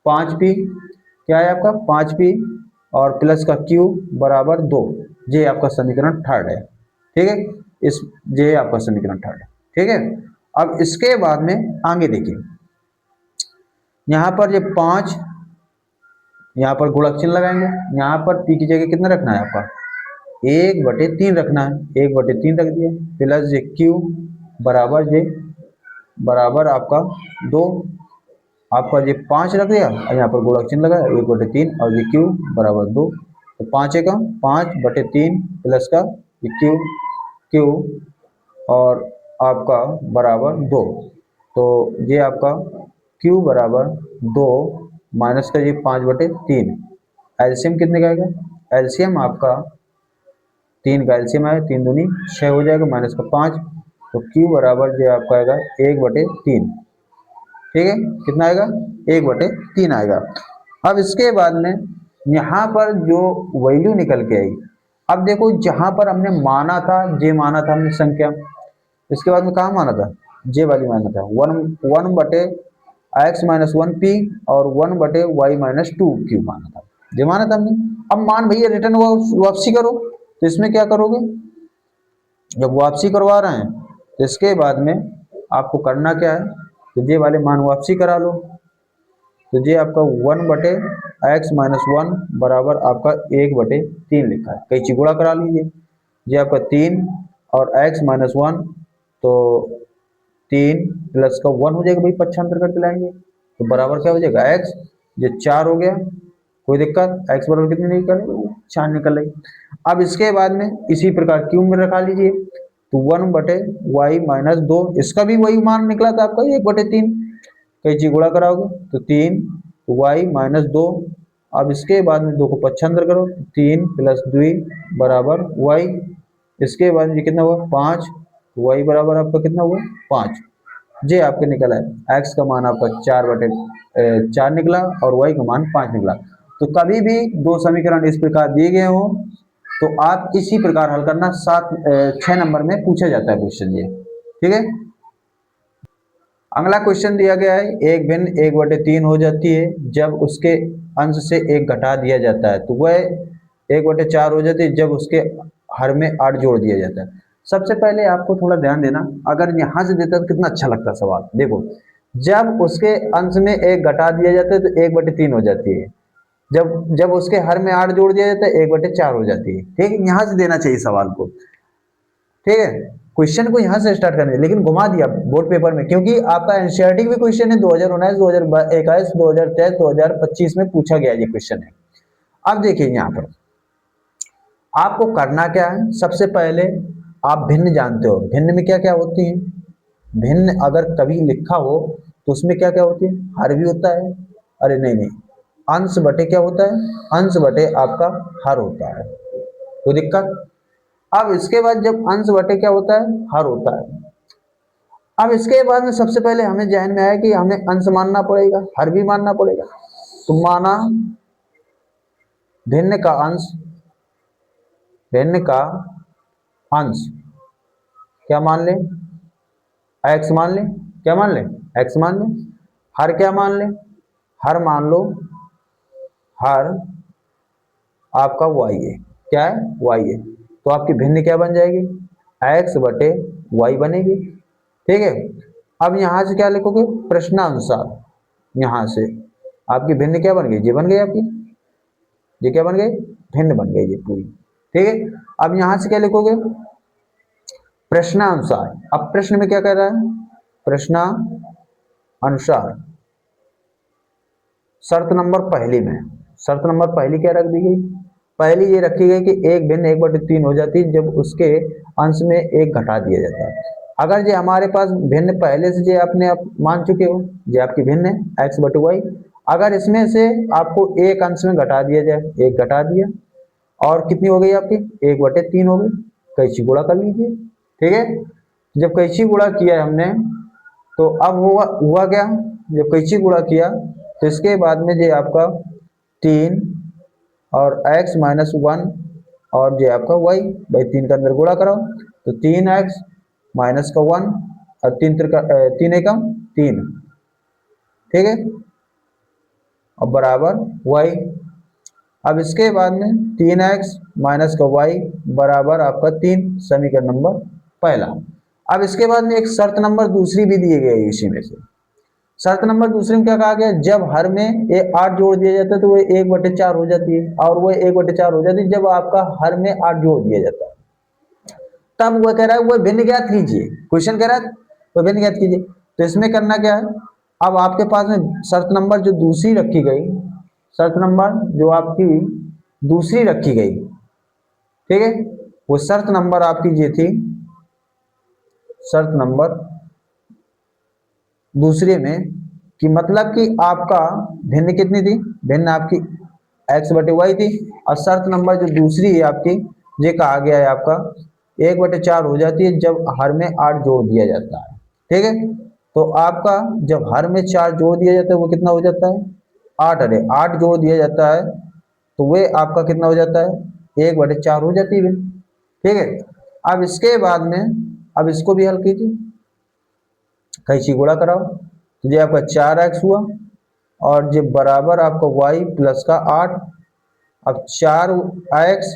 5p, क्या है आपका 5p और प्लस का q बराबर 2। ये आपका समीकरण थर्ड है, ठीक है। इस ये आपका समीकरण थर्ड है, ठीक है। अब इसके बाद में आगे देखिए, यहाँ पर ये 5, यहाँ पर गुणक चिन्ह लगाएंगे, यहाँ पर p की जगह कितना रखना है आपका, 1/3 रखना है, 1/3 रख दिया, प्लस ये q बराबर ये बराबर आपका 2, आपका ये 5 रख दिया और यहाँ पर गुणक चिन्ह लगाया 1/3 और ये q बराबर 2। तो 5 एकम 5/3 प्लस का ये q और आपका बराबर 2। तो ये आपका q बराबर 2 माइनस का ये 5/3, एलसीएम कितने का आएगा, एलसीएम आपका 3 का एलसीएम आया, 3 दूनी 6 हो जाएगा, माइनस का 5। तो q बराबर जो आपका आएगा 1/3, ठीक है। कितना आएगा, 1/3 आएगा। अब इसके बाद में यहाँ पर जो वैल्यू निकल के आई, अब देखो जहां पर हमने माना था, जे माना था हमने संख्या, इसके बाद में कहाँ माना था, जे वाली माना था, 1/x-1p और 1/y-2q माना था, जे माना था हमने। अब मान भैया रिटर्न वापसी करो, तो इसमें क्या करोगे, जब वापसी करवा रहे हैं तो इसके बाद में आपको करना क्या है, तो ये वाले मान वापसी करा लो। तो ये आपका 1/x-1 बराबर आपका 1/3 लिखा है, कैंची गुणा करा लीजिए, ये आपका 3 और x-1, तो 3 प्लस का 1 हो जाएगा भाई, पक्षांतर करके लाएंगे तो बराबर क्या हो जाएगा x, ये 4 हो गया, कोई दिक्कत, x बराबर कितनी निकल, 4 निकल रही। अब इसके बाद में इसी प्रकार क्यू में रखा लीजिए, तो 1/y-2, इसका भी वही मान निकला था आपका 1/3, कैंची गुणा कराओगे तो 3 y-2। अब इसके बाद में 2 को पक्षांतर करो, 3 प्लस 2 बराबर y, इसके बाद ये कितना हुआ 5, y बराबर आपका कितना हुआ 5। जे आपके निकला है, x का मान आपका 4/4 निकला और y का मान 5 निकला। तो कभी भी दो समीकरण इस प्रकार दिए गए हो तो आप इसी प्रकार हल करना, 6 नंबर में पूछा जाता है क्वेश्चन ये, ठीक है। अगला क्वेश्चन दिया गया है, एक भिन्न 1/3 हो जाती है जब उसके अंश से 1 घटा दिया जाता है, तो वह 1/4 हो जाती है जब उसके हर में 8 जोड़ दिया जाता है। सबसे पहले आपको थोड़ा ध्यान देना, अगर यहाँ से देता तो कितना अच्छा लगता सवाल, देखो जब उसके अंश में 1 घटा दिया जाता है तो 1/3 हो जाती है, जब जब उसके हर में 8 जोड़ दिया जाता है 1/4 हो जाती है, ठीक है। यहाँ से देना चाहिए सवाल को, ठीक है। क्वेश्चन को यहाँ से स्टार्ट करने, लेकिन घुमा दिया बोर्ड पेपर में, क्योंकि आपका एनसीईआरटी भी क्वेश्चन है 2019, 2021, 2023, 2025 में पूछा गया ये क्वेश्चन है। अब देखिए यहाँ पर आपको करना क्या है, सबसे पहले आप भिन्न जानते हो, भिन्न में क्या क्या होती है, भिन्न अगर कभी लिखा हो तो उसमें क्या क्या होती है, हर भी होता है, अरे नहीं नहीं, अंश बटे क्या होता है, अंश बटे आपका हर होता है, तो दिक्कत। अब इसके बाद जब अंश बटे क्या होता है, हर होता है, अब इसके बाद में सबसे पहले हमें ध्यान में आया कि हमें अंश मानना पड़ेगा, हर भी मानना पड़ेगा। तो माना भिन्न का अंश, भिन्न का अंश क्या मान ले, x मान ले, क्या मान ले, x मान ले, हर क्या मान ले, हर मान लो, हर आपका y है, क्या है y है, तो आपकी भिन्न क्या बन जाएगी, x/y बनेगी, ठीक है। अब यहां से क्या लिखोगे, प्रश्नानुसार, यहां से आपकी भिन्न क्या बन गई, ये बन गई आपकी, ये क्या बन गई, भिन्न बन गई ये पूरी, ठीक है। अब यहां से क्या लिखोगे, प्रश्नानुसार। अब प्रश्न में क्या कह रहा है, प्रश्नानुसार शर्त नंबर पहली में, शर्त नंबर पहली क्या रख दी गई, पहली ये रखी गई कि एक भिन्न 1/3 हो जाती है जब उसके अंश में 1 घटा दिया जाता है। अगर ये हमारे पास भिन्न पहले से जो आपने आप मान चुके हो, ये आपकी भिन्न है x/y, अगर इसमें से आपको एक अंश में घटा दिया जाए, 1 घटा दिया, और कितनी हो गई आपकी 1/3 हो गई, कैंची गुणा कर लीजिए, ठीक है। जब कैंची गुणा किया हमने, तो अब हुआ क्या, जब कैंची गुणा किया तो इसके बाद में जो आपका 3 और x माइनस वन और ये आपका y, भाई तीन का अंदर गुणा कराओ तो 3x माइनस का वन और तीन एकम तीन, ठीक है, और बराबर y। अब इसके बाद में 3x माइनस का y बराबर आपका 3, समीकरण नंबर पहला। अब इसके बाद में एक शर्त नंबर दूसरी भी दी गई है इसी में से। शर्त नंबर दूसरे में क्या कहा गया, जब हर में 8 जोड़ दिया जाता है तो वो 1/4 हो जाती है, और वो 1/4 हो जाती है जब आपका हर में 8 जोड़ दिया जाता है। तब वो कह रहा है वो भिन्न ज्ञात कीजिए, क्वेश्चन कह रहा है वो भिन्न ज्ञात कीजिए। तो इसमें करना क्या है, अब आपके पास में शर्त नंबर जो दूसरी रखी गई, शर्त नंबर जो आपकी दूसरी रखी गई, ठीक है, वो शर्त नंबर आपकी ये थी, शर्त नंबर दूसरे में कि मतलब कि आपका भिन्न कितनी थी, भिन्न आपकी x/y थी, और शर्त नंबर जो दूसरी है आपकी, ये कहा गया है आपका 1/4 हो जाती है जब हर में 8 जोड़ दिया जाता है, ठीक है। तो आपका जब हर में 4 जोड़ दिया जाता है वो कितना हो जाता है, 8, अरे 8 जोड़ दिया जाता है तो वे आपका कितना हो जाता है, 1/4 हो जाती है, ठीक है। अब इसके बाद में अब इसको भी हल कीजिए, कैंची गुणा कराओ तो ये आपका 4x हुआ और ये बराबर आपका y प्लस का 8। अब 4x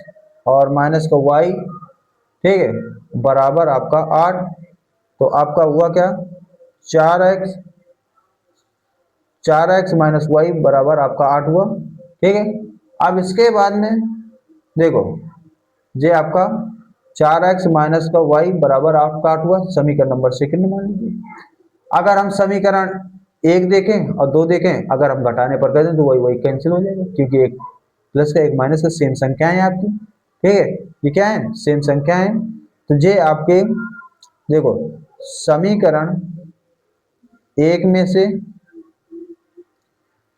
और माइनस का y, ठीक है, बराबर आपका 8। तो आपका हुआ क्या, 4x माइनस y बराबर आपका 8 हुआ, ठीक है। अब इसके बाद में देखो ये आपका 4x माइनस का y बराबर आपका 8 हुआ, समीकरण नंबर सेकंड मान लीजिए। अगर हम समीकरण एक देखें और दो देखें, अगर हम घटाने पर कर दें तो वही वही कैंसिल हो जाएगा, क्योंकि एक प्लस का एक माइनस का सेम संख्या है आपकी, ठीक है, ये क्या है, सेम संख्या है। तो ये आपके देखो समीकरण एक में से,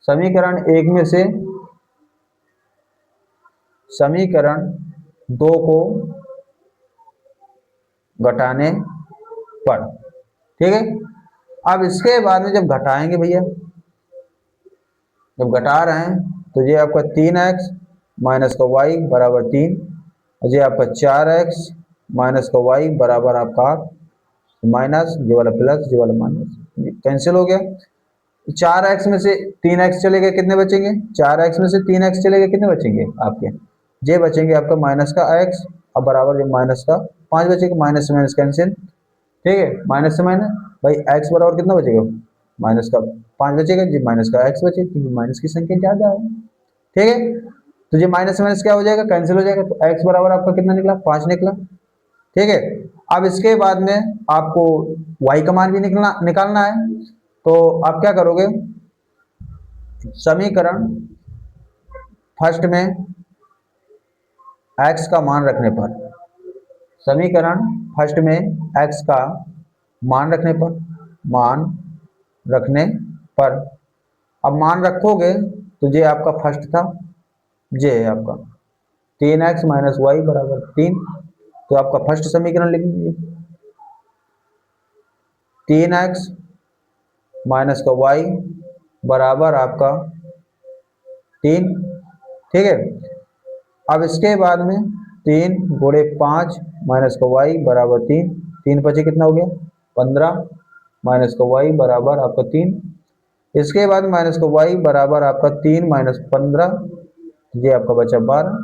समीकरण एक में से समीकरण दो को घटाने पर, ठीक है। अब इसके बाद में जब घटाएंगे भैया, जब घटा रहे हैं तो ये आपका 3x माइनस का y बराबर 3, और ये आपका 4x माइनस का y बराबर आपका 8, माइनस ये वाला प्लस ये वाला माइनस कैंसिल हो गया। 4x में से 3x चले गए, कितने बचेंगे, 4x में से 3x चले गए, कितने बचेंगे आपके, ये बचेंगे आपका माइनस का x, अब बराबर ये माइनस का 5 बचेगा, माइनस से माइनस कैंसिल, ठीक है, माइनस से माइनस, भाई x बराबर कितना बचेगा, माइनस का 5 बचेगा जी, माइनस का x बचेगा क्योंकि माइनस की संख्या ज्यादा है, ठीक है। तो ये माइनस से माइनस क्या हो जाएगा, कैंसिल हो जाएगा, तो x बराबर आपका कितना निकला, 5 निकला, ठीक है। अब इसके बाद में आपको y का मान भी निकालना है, तो आप क्या करोगे, समीकरण फर्स्ट में x का मान रखने पर, समीकरण फर्स्ट में x का मान रखने पर, मान रखने पर, अब मान रखोगे तो ये आपका फर्स्ट था, ये है आपका 3x माइनस वाई बराबर 3, तो आपका फर्स्ट समीकरण लिख लीजिए, 3x माइनस का y बराबर आपका 3, ठीक है। अब इसके बाद में 3 गुणे 5 माइनस का y बराबर 3, 3 पचे कितना हो गया 15 माइनस का y बराबर आपका 3, इसके बाद माइनस का y बराबर आपका 3 माइनस 15, ये आपका बचा 12,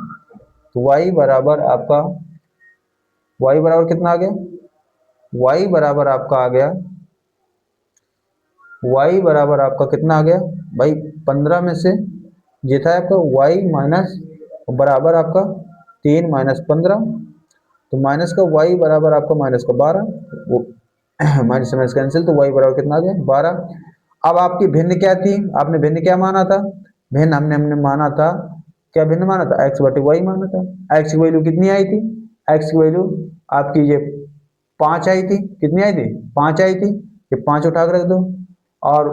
तो y बराबर आपका, y बराबर कितना आ गया, y बराबर आपका आ गया, y बराबर आपका कितना आ गया भाई 15 में से ये था आपका y माइनस बराबर आपका 3 माइनस 15, तो माइनस का y बराबर आपका माइनस का 12, वो माइनस माइनस कैंसिल, तो y बराबर कितना आ गया 12। अब आपकी भिन्न क्या थी, आपने भिन्न क्या माना था, भिन्न हमने हमने माना था, क्या भिन्न माना था, x बटे y माना था। x की वैल्यू कितनी आई थी, x की वैल्यू आपकी ये 5 आई थी, कितनी आई थी 5 आई थी, ये 5 उठा कर रख दो, और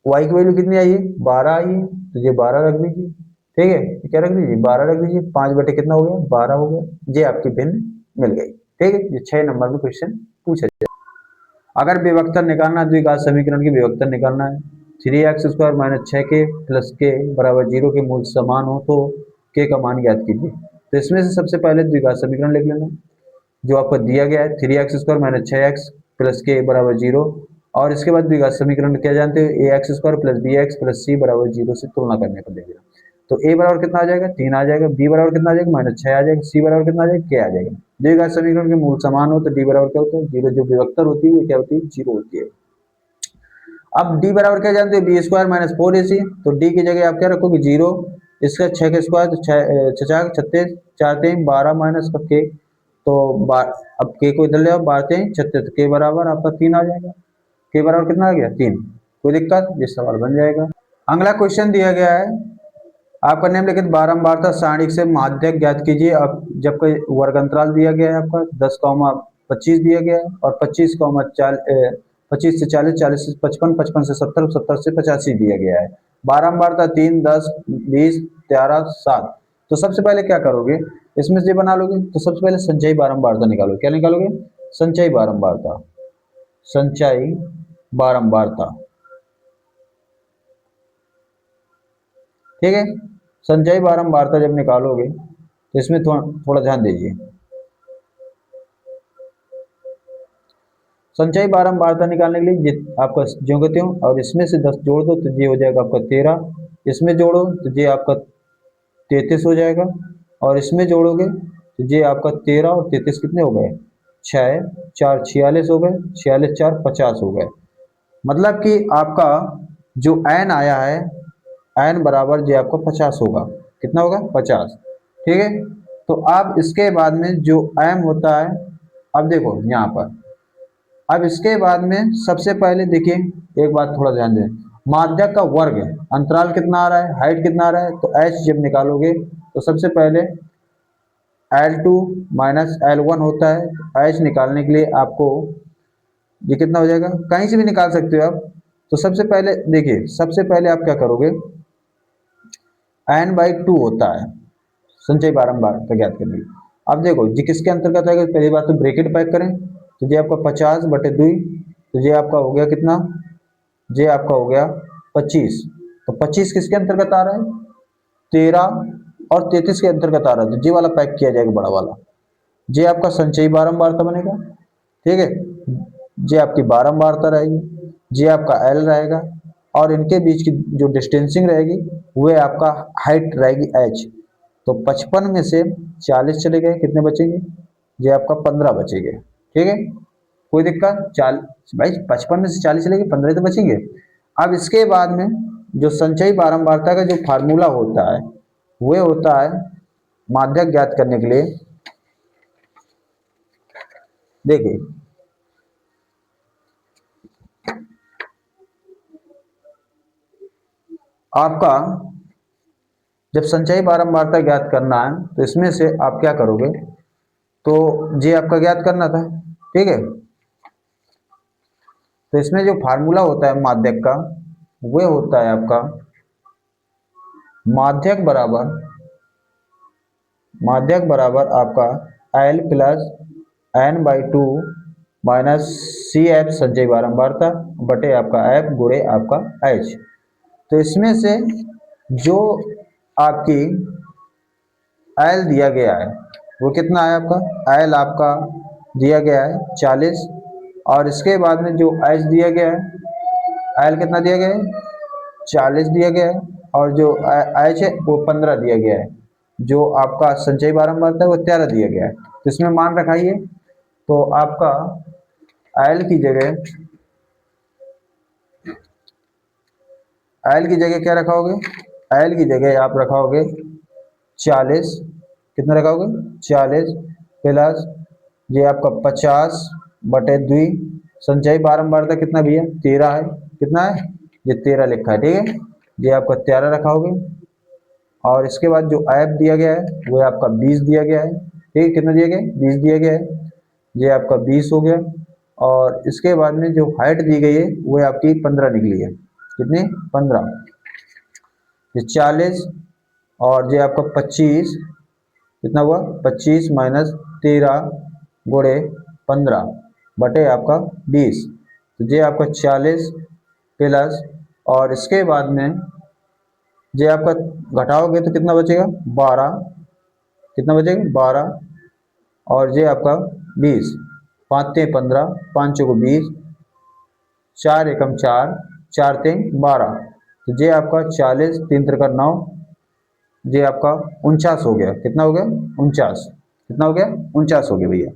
y की वैल्यू कितनी आई है 12 आई है, तो ये 12 रख दीजिए, ठीक है, क्या रख दीजिए 12 रख दीजिए, 5 बटे कितना हो गया 12 हो गया, ये आपकी भिन्न मिल गई, ठीक है। ये 6 नंबर में क्वेश्चन पूछा जाए। अगर विभक्तन निकालना है, द्विघात समीकरण की विभक्तन निकालना है, 3x² minus 6k plus k बराबर 0 के मूल समान हो तो के का मान ज्ञात कीजिए। तो इसमें से सबसे पहले द्विघात समीकरण लिख लेना, जो आपको दिया गया है 3x² माइनस 6x प्लस के बराबर 0। और इसके बाद द्विघात समीकरण क्या जानते हो, ax² plus bx plus c बराबर 0 से तुलना करने पर देगा। तो a बराबर कितना आ जाएगा, 3 आ जाएगा, b बराबर कितना आ जाएगा, -6 आ जाएगा, c बराबर कितना आ जाएगा, k आ जाएगा। द्विघात समीकरण के मूल समान हो तो d बराबर क्या होता है, 0। जो विभक्तर होती है वो क्या होती है, 0 होती है। अब d बराबर क्या जानते हो, b² माइनस 4ac। तो d की जगह आप क्या रखोगे, 0। इसका 6 का स्क्वायर तो 6 36, 4 3 12 माइनस का k। तो अब k को इधर ले आओ, 12 3 36, k बराबर आपका 3 आ जाएगा। k बराबर कितना आ गया, 3। कोई दिक्कत, ये सवाल बन जाएगा। अगला क्वेश्चन दिया गया है, आपका निम्नलिखित बारंबारता सारणी से माध्यक ज्ञात कीजिए। अब जब कोई वर्ग अंतराल दिया गया है आपका 10,25 दिया गया है, और 25 से 40, 40 से 55, 55 से 70, 70 से 85 दिया गया है। बारंबारता 3, 10, 20, 13, 7। तो सबसे पहले क्या करोगे, इसमें से बना लोगे। तो सबसे पहले संचयी बारंबारता निकालोगे। क्या निकालोगे, संचयी बारंबारता। संचयी बारंबारता, ठीक है। संचयी बारंबारता जब निकालोगे तो इसमें थोड़ा ध्यान दीजिए। संचयी बारंबारता निकालने के लिए आपका ज्यों के त्यों, और इसमें से 10 जोड़ दो तो ये हो जाएगा आपका 13। इसमें जोड़ो तो ये आपका 33 हो जाएगा, और इसमें जोड़ोगे तो ये आपका 13 और 33 कितने हो गए, 6 4 46 हो गए, 46 4 50 हो गए। मतलब कि आपका जो n आया है, n बराबर जो आपका 50 होगा। कितना होगा, 50, ठीक है। तो अब इसके बाद में जो m होता है, अब देखो यहाँ पर, अब इसके बाद में सबसे पहले देखिए एक बात थोड़ा ध्यान दें, माध्यक का वर्ग है, अंतराल कितना आ रहा है, हाइट कितना आ रहा है। तो h जब निकालोगे तो सबसे पहले L2 माइनस L1 होता है। h निकालने के लिए आपको ये कितना हो जाएगा, कहीं से भी निकाल सकते हो आप। तो सबसे पहले देखिए, सबसे पहले आप क्या करोगे, n/2 होता है संचयी बारंबारता ज्ञात करने के लिए। अब देखो जी किसके अंतर्गत आएगा, पहली बात तो ब्रैकेट पैक करें। तो ये आपका 50/2, तो ये आपका हो गया कितना, ये आपका हो गया 25। तो 25 किसके अंतर्गत आ रहा है, 13 और 33 के अंतर्गत आ रहा है। तो ये वाला पैक किया जाएगा, बड़ा वाला। ये आपका संचयी बारंबारता बनेगा, ठीक है। ये आपकी बारंबारता रहेगी, ये आपका एल रहेगा, और इनके बीच की जो डिस्टेंसिंग रहेगी वह आपका हाइट रहेगी एच। तो 55 में से 40 चले गए, कितने बचेंगे, ये आपका 15 बचेंगे, ठीक है। कोई दिक्कत, चाल भाई 55 में से 40 चले गए, 15 तो बचेंगे। अब इसके बाद में जो संचयी बारंबारता का जो फार्मूला होता है वह होता है, माध्यक ज्ञात करने के लिए देखिए, आपका जब संचयी बारंबारता ज्ञात करना है तो इसमें से आप क्या करोगे, तो ये आपका ज्ञात करना था, ठीक है। तो इसमें जो फार्मूला होता है माध्यक का, वह होता है आपका माध्यक बराबर आपका L plus n/2 minus C F संचयी बारंबारता बटे आपका एफ गुणे आपका एच। तो इसमें से जो आपकी एल दिया गया है वो कितना है आपका, एल आपका दिया गया है 40, और इसके बाद में जो एच दिया गया है, एल कितना दिया गया है, 40 दिया गया है, और जो एच है वो 15 दिया गया है। जो आपका संचयी बारंबारता है वो 13 दिया गया है। तो इसमें मान रखाइए। तो आपका एल की जगह क्या रखाओगे, एल की जगह आप रखाओगे 40, कितना रखाओगे 40 प्लस ये आपका 50/2। संचयी बारंबारता कितना भैया, 13 है, कितना है, ये 13 लिखा है, ठीक है। ये आपका 13 रखाओगे, और इसके बाद जो ऐप दिया गया है वो आपका 20 दिया गया है, ठीक है। कितना दिया गया है, 20 दिया गया है, ये आपका 20 हो गया। और इसके बाद में जो हाइट दी गई है वो आपकी 15 निकली है, कितनी, 15। ये 40 और ये आपका 25, कितना हुआ, 25 माइनस 13 गुणे 15 बटे आपका 20। तो ये आपका 40 प्लस, और इसके बाद में जे आपका घटाओगे तो कितना बचेगा 12, कितना बचेगा 12, और ये आपका 20, 5 ते 15, 5 चौको 20, 4 एकम 4, 4 ते 12, तो ये आपका 40, 3 त्रिका 9, ये आपका 49 हो गया। कितना हो गया 49, कितना हो गया 49 हो गया भैया।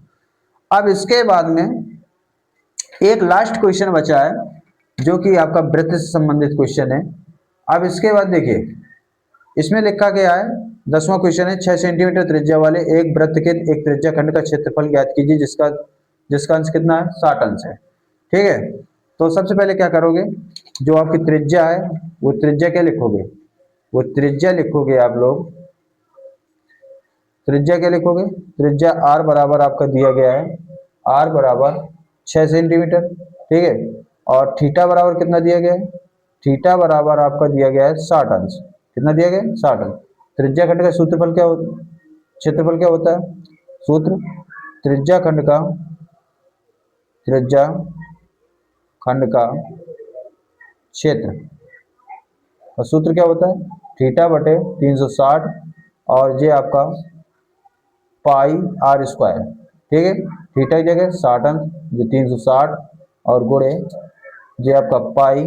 अब इसके बाद में एक लास्ट क्वेश्चन बचा है जो कि आपका वृत्त से संबंधित क्वेश्चन है। अब इसके बाद देखिए इसमें लिखा गया है 10वां क्वेश्चन है, 6 सेंटीमीटर त्रिज्या वाले एक वृत्त के एक त्रिज्या खंड का क्षेत्रफल ज्ञात कीजिए जिसका जिसका अंश कितना है 60 अंश है। ठीक है, तो सबसे पहले क्या करोगे, जो आपकी त्रिज्या है वो त्रिज्या क्या लिखोगे, वो त्रिज्या लिखोगे आप लोग, त्रिज्या क्या लिखोगे, त्रिज्या आर बराबर आपका दिया गया है, आर बराबर 6 सेंटीमीटर। ठीक है, और थीटा बराबर कितना दिया गया है, थीटा बराबर आपका दिया गया है 60 अंश। कितना दिया गया है 60 अंश। त्रिज्या खंड का सूत्रफल क्या होता है, क्षेत्रफल क्या होता है, सूत्र त्रिज्या खंड का, त्रिज्या खंड का क्षेत्र, और सूत्र क्या होता है थीटा बटे 360, और ये आपका पाई आर स्क्वायर। ठीक है, थीटा की जगह 60 अंश, ये 360 और गुणे ये आपका पाई